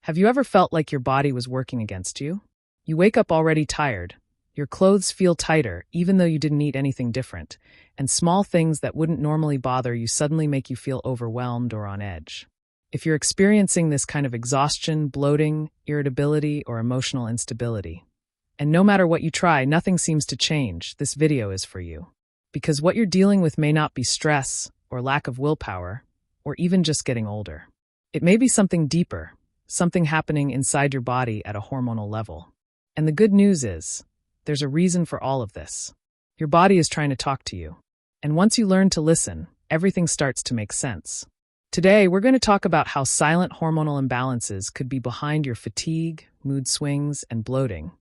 Have you ever felt like your body was working against you? You wake up already tired. Your clothes feel tighter, even though you didn't eat anything different, and small things that wouldn't normally bother you suddenly make you feel overwhelmed or on edge. If you're experiencing this kind of exhaustion, bloating, irritability, or emotional instability, and no matter what you try, nothing seems to change, this video is for you. Because what you're dealing with may not be stress, or lack of willpower, or even just getting older. It may be something deeper, something happening inside your body at a hormonal level. And the good news is, there's a reason for all of this. Your body is trying to talk to you. And once you learn to listen, everything starts to make sense. Today, we're going to talk about how silent hormonal imbalances could be behind your fatigue, mood swings, and bloating,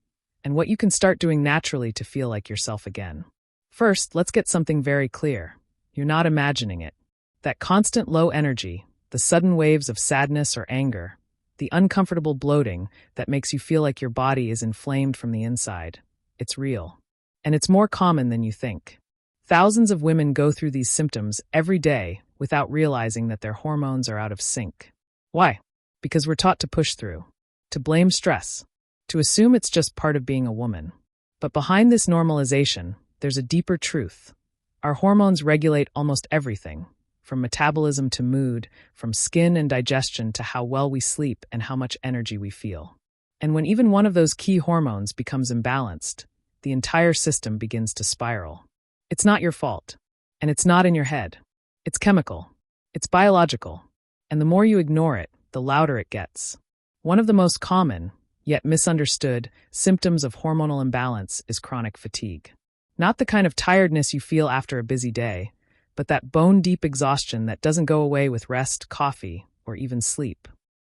and what you can start doing naturally to feel like yourself again. First, let's get something very clear. You're not imagining it. That constant low energy, the sudden waves of sadness or anger, the uncomfortable bloating that makes you feel like your body is inflamed from the inside, it's real. And it's more common than you think. Thousands of women go through these symptoms every day without realizing that their hormones are out of sync. Why? Because we're taught to push through, to blame stress, to assume it's just part of being a woman. But behind this normalization, there's a deeper truth. Our hormones regulate almost everything, from metabolism to mood, from skin and digestion to how well we sleep and how much energy we feel. And when even one of those key hormones becomes imbalanced, the entire system begins to spiral. It's not your fault, and it's not in your head. It's chemical. It's biological. And the more you ignore it, the louder it gets. One of the most common, yet misunderstood, symptoms of hormonal imbalance is chronic fatigue. Not the kind of tiredness you feel after a busy day, but that bone-deep exhaustion that doesn't go away with rest, coffee, or even sleep.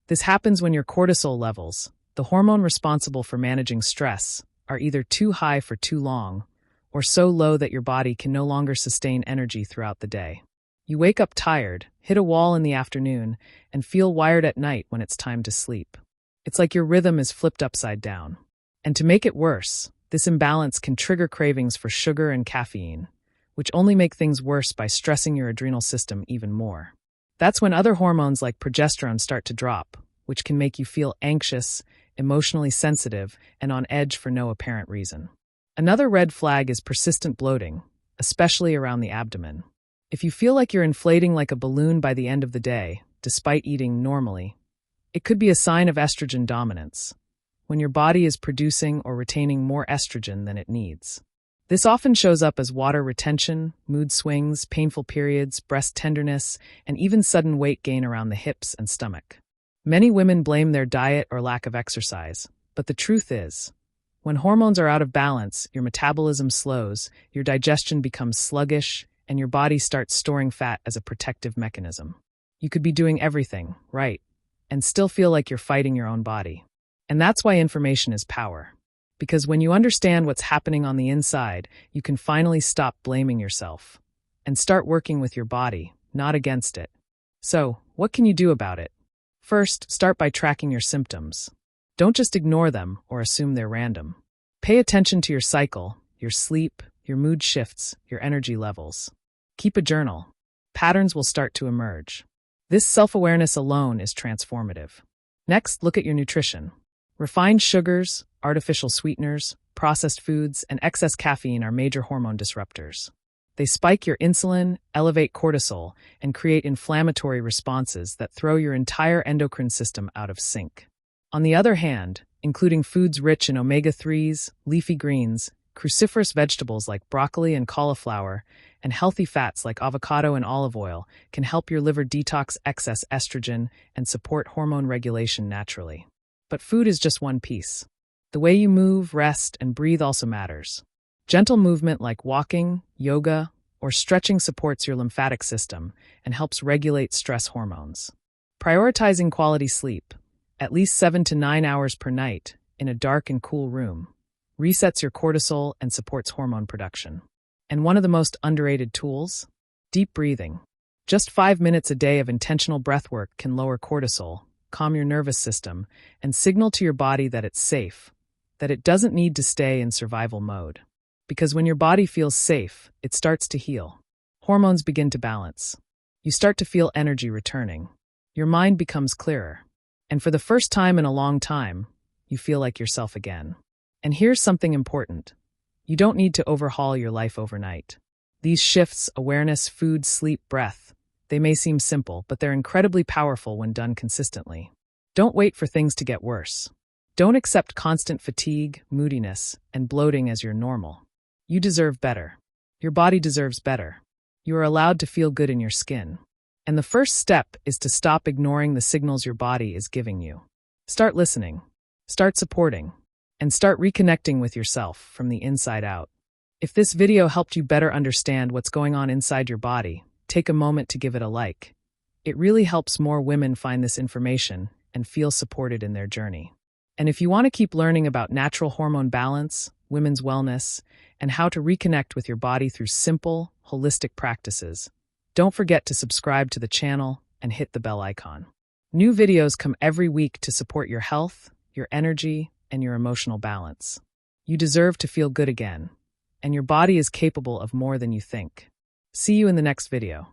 This happens when your cortisol levels, the hormone responsible for managing stress, are either too high for too long, or so low that your body can no longer sustain energy throughout the day. You wake up tired, hit a wall in the afternoon, and feel wired at night when it's time to sleep. It's like your rhythm is flipped upside down. And to make it worse, this imbalance can trigger cravings for sugar and caffeine, which only make things worse by stressing your adrenal system even more. That's when other hormones like progesterone start to drop, which can make you feel anxious, emotionally sensitive, and on edge for no apparent reason. Another red flag is persistent bloating, especially around the abdomen. If you feel like you're inflating like a balloon by the end of the day, despite eating normally, it could be a sign of estrogen dominance, when your body is producing or retaining more estrogen than it needs. This often shows up as water retention, mood swings, painful periods, breast tenderness, and even sudden weight gain around the hips and stomach. Many women blame their diet or lack of exercise, but the truth is, when hormones are out of balance, your metabolism slows, your digestion becomes sluggish, and your body starts storing fat as a protective mechanism. You could be doing everything right, and still feel like you're fighting your own body. And that's why information is power. Because when you understand what's happening on the inside, you can finally stop blaming yourself and start working with your body, not against it. So, what can you do about it? First, start by tracking your symptoms. Don't just ignore them or assume they're random. Pay attention to your cycle, your sleep, your mood shifts, your energy levels. Keep a journal. Patterns will start to emerge. This self-awareness alone is transformative. Next, look at your nutrition. Refined sugars, artificial sweeteners, processed foods, and excess caffeine are major hormone disruptors. They spike your insulin, elevate cortisol, and create inflammatory responses that throw your entire endocrine system out of sync. On the other hand, including foods rich in omega-3s, leafy greens, cruciferous vegetables like broccoli and cauliflower, and healthy fats like avocado and olive oil can help your liver detox excess estrogen and support hormone regulation naturally. But food is just one piece. The way you move, rest, and breathe also matters. Gentle movement like walking, yoga, or stretching supports your lymphatic system and helps regulate stress hormones. Prioritizing quality sleep, at least 7 to 9 hours per night, in a dark and cool room, resets your cortisol and supports hormone production. And one of the most underrated tools? Deep breathing. Just 5 minutes a day of intentional breath work can lower cortisol, calm your nervous system, and signal to your body that it's safe, that it doesn't need to stay in survival mode. Because when your body feels safe, it starts to heal. Hormones begin to balance. You start to feel energy returning. Your mind becomes clearer. And for the first time in a long time, you feel like yourself again. And here's something important. You don't need to overhaul your life overnight. These shifts, awareness, food, sleep, breath, they may seem simple, but they're incredibly powerful when done consistently. Don't wait for things to get worse. Don't accept constant fatigue, moodiness, and bloating as your normal. You deserve better. Your body deserves better. You are allowed to feel good in your skin. And the first step is to stop ignoring the signals your body is giving you. Start listening, start supporting, and start reconnecting with yourself from the inside out. If this video helped you better understand what's going on inside your body, take a moment to give it a like. It really helps more women find this information and feel supported in their journey. And if you want to keep learning about natural hormone balance, women's wellness, and how to reconnect with your body through simple, holistic practices, don't forget to subscribe to the channel and hit the bell icon. New videos come every week to support your health, your energy, and your emotional balance. You deserve to feel good again, and your body is capable of more than you think. See you in the next video.